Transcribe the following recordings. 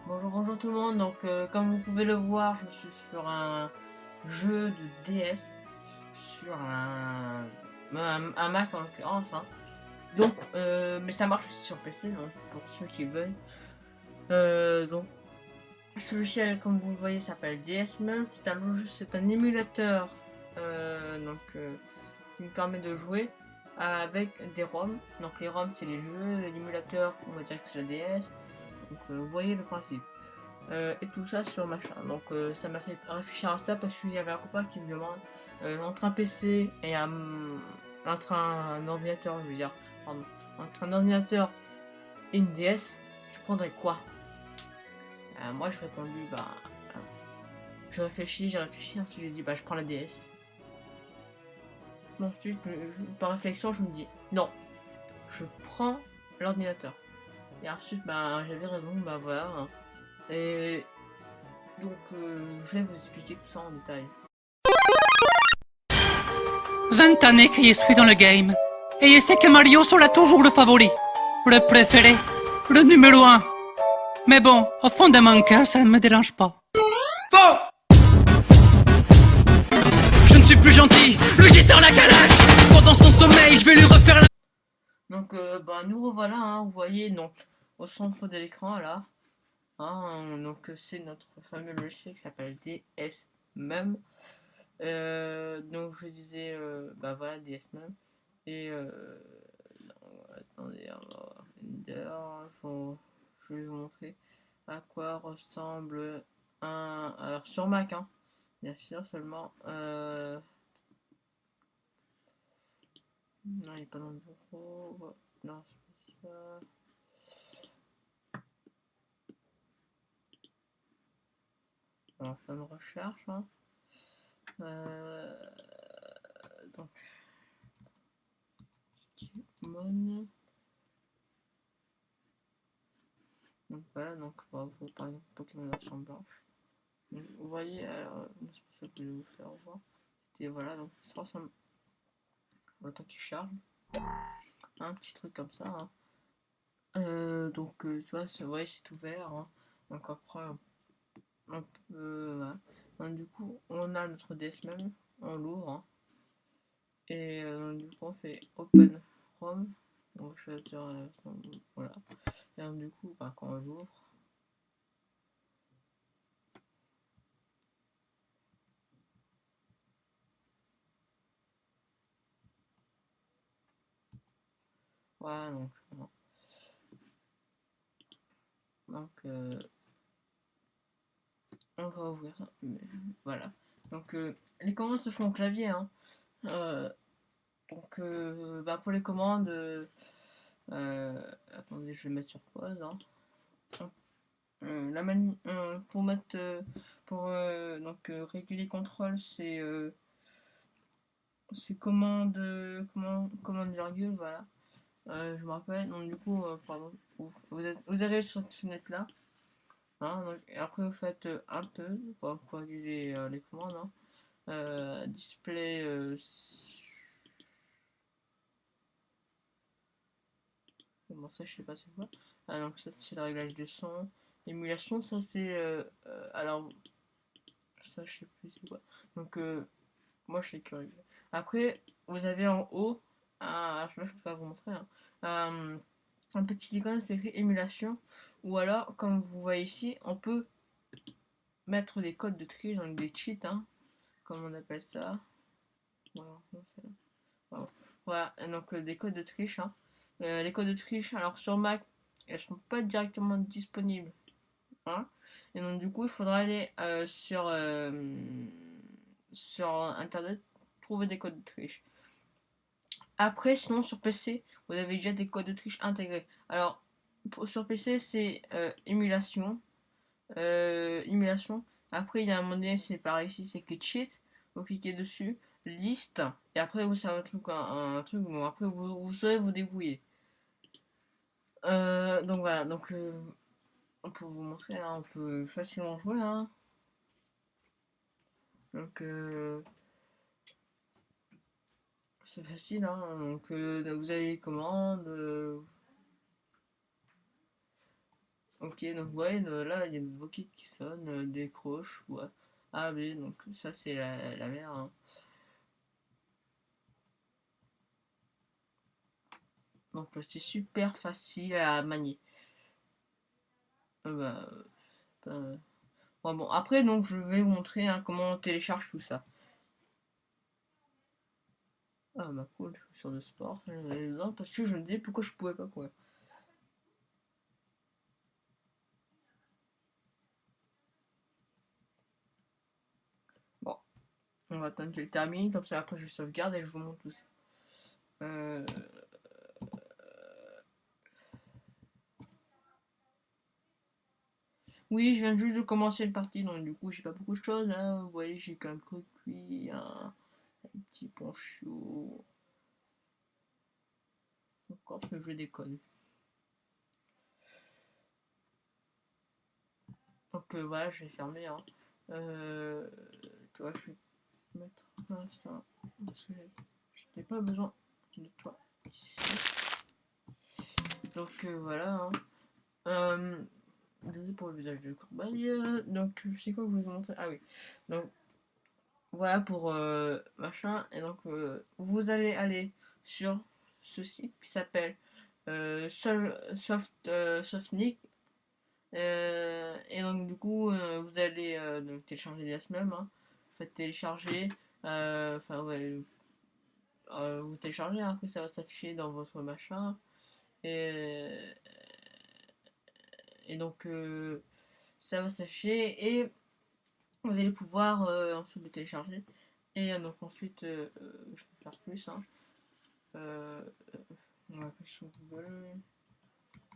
Bonjour, bonjour tout le monde. Donc, comme vous pouvez le voir, je suis sur un jeu de DS, sur un Mac en l'occurrence, hein. Donc, mais ça marche aussi sur PC, donc pour ceux qui veulent. Donc, ce logiciel, comme vous le voyez, s'appelle DS Mount. C'est un émulateur, qui me permet de jouer avec des ROM. Donc, les ROM, c'est les jeux, l'émulateur, on va dire que c'est la DS. Donc, vous voyez le principe. Et tout ça sur machin. Donc ça m'a fait réfléchir à ça parce qu'il y avait un copain qui me demande entre un PC et un ordinateur, je veux dire, pardon, entre un ordinateur et une DS, tu prendrais quoi? Moi j'ai répondu j'ai réfléchi, ensuite j'ai dit je prends la DS. Bon, ensuite par réflexion je me dis non, je prends l'ordinateur. Et ensuite j'avais raison, voilà, hein. Et donc je vais vous expliquer tout ça en détail. 20 années que je suis dans le game. Et je sais que Mario sera toujours le favori, le préféré, le numéro un. Mais bon, au fond de mon cœur, ça ne me dérange pas. Faux! Je ne suis plus gentil, lui qui sort la calache. Pendant son sommeil, je vais lui refaire la... Donc, nous revoilà, hein, vous voyez, donc, au centre de l'écran, là, hein, donc, c'est notre fameux logiciel qui s'appelle DSMem. Donc, je disais, voilà, DSMem. Et, attendez, je vais vous montrer à quoi ressemble alors, sur Mac, hein, bien sûr, seulement, non, il n'est pas dans le bureau, non, c'est pas ça. On va faire une recherche, hein. Euh, donc, Pokémon. Donc voilà, donc on va voir par exemple Pokémon version blanche. Donc, vous voyez, alors, c'est pour ça que je vais vous faire voir. Et voilà, donc ça ressemble au temps qu'il charge. Un petit truc comme ça, hein. Tu vois, vous voyez, c'est ouvert, hein. Donc après, on peut. Voilà. Donc, du coup, on a notre DS même, on l'ouvre, hein. Et du coup, on fait Open Chrome. On va choisir, voilà. Et donc, du coup, quand on l'ouvre, voilà, donc on va ouvrir ça. Voilà. Donc les commandes se font au clavier, hein. Euh, pour les commandes, attendez, je vais mettre sur pause, hein. Pour mettre réguler contrôle, c'est commande virgule, voilà. Je me rappelle. Donc du coup, pardon, vous allez sur cette fenêtre là, hein, et après vous faites un peu pour réguler les commandes, hein. Display, bon ça je sais pas c'est quoi. Donc ça c'est le réglage de son. Émulation, ça c'est alors ça je sais plus c'est quoi. Donc moi je sais que après vous avez en haut je peux pas vous montrer, hein, un petit icône c'est écrit émulation, ou alors comme vous voyez ici on peut mettre des codes de tri, donc des cheats, hein, comme on appelle ça. Voilà, voilà, donc des codes de triche, hein. Les codes de triche, alors sur Mac, elles sont pas directement disponibles, hein. Et donc du coup, il faudra aller sur internet trouver des codes de triche. Après, sinon sur PC, vous avez déjà des codes de triche intégrés. Alors sur PC, c'est émulation. Après, il y a un moment donné, c'est par ici, c'est que cheat. Vous cliquez dessus, liste, et après vous savez un truc, bon après vous saurez vous débrouiller. Donc voilà, on peut vous montrer, hein, on peut facilement jouer, hein. Donc c'est facile, hein. Donc vous avez les commandes, Ok, donc ouais, là il y a une voquette qui sonne, décroche, ouais. A, B, donc ça c'est la mer, hein. Donc c'est super facile à manier. Bah, bon, après donc je vais vous montrer hein, comment on télécharge tout ça. Ah bah cool, je suis sur de sport, ça j'en avais besoin parce que je me disais pourquoi je pouvais pas quoi. Bon, on va attendre qu'elle termine, comme ça après je sauvegarde et je vous montre tout ça. Euh, Oui, je viens juste de commencer le parti, donc du coup j'ai pas beaucoup de choses là. Vous voyez, j'ai qu'un cru cuit, un petit poncho. Encore que je déconne. Donc voilà, je vais fermer. Hein. Tu vois, je vais mettre un instant parce que je n'ai pas besoin de toi ici. Donc voilà. Hein. Désolé pour le visage de Corbeil. Donc c'est quoi que je vais vous montrer? Ah oui. Donc voilà pour machin. Et donc vous allez aller sur ce site qui s'appelle Softnik. Et donc du coup vous allez donc télécharger des même. Hein. Vous faites télécharger. Enfin ouais. Vous téléchargez, hein, après ça va s'afficher dans votre machin. Et, et donc ça va s'afficher et vous allez pouvoir ensuite le télécharger. Et donc ensuite, je vais faire plus. Hein. Euh, on va faire sur Google.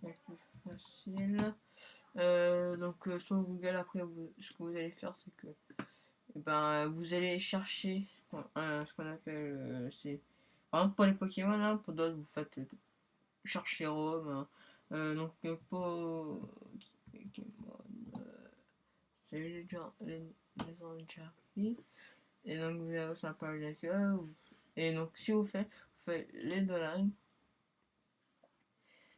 C'est plus facile. Donc sur Google, après, ce que vous allez faire, c'est que vous allez chercher ce qu'on appelle. C'est, par exemple, pour les Pokémon, hein, pour d'autres, vous faites chercher Rome. Hein. Donc pour Pokémon, c'est les Jarry. Et donc vous avez ça par d'accueil. Et donc si vous faites les dollars.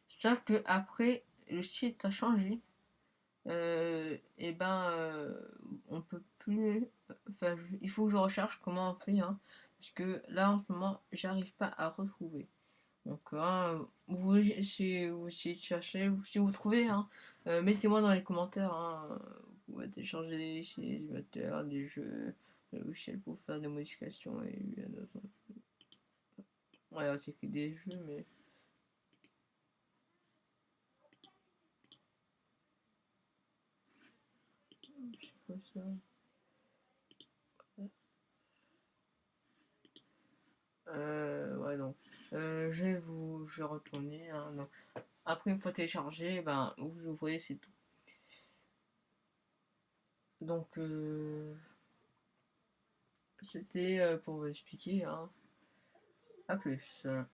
Sauf que après le site a changé. Et on peut plus. Enfin, il faut que je recherche comment on fait. Hein, parce que là en ce moment j'arrive pas à retrouver. Donc hein, si vous cherchez, si vous trouvez, hein, mettez-moi dans les commentaires. Hein, vous pouvez télécharger des émulateurs, des jeux, des logiciels pour faire des modifications et bien d'autres. Ouais, c'est que des jeux, mais c'est quoi ça? Ouais, donc je vais retourner. Hein, donc. Après, une fois téléchargé, vous ouvrez, c'est tout. Donc, c'était pour vous expliquer. Hein. À plus.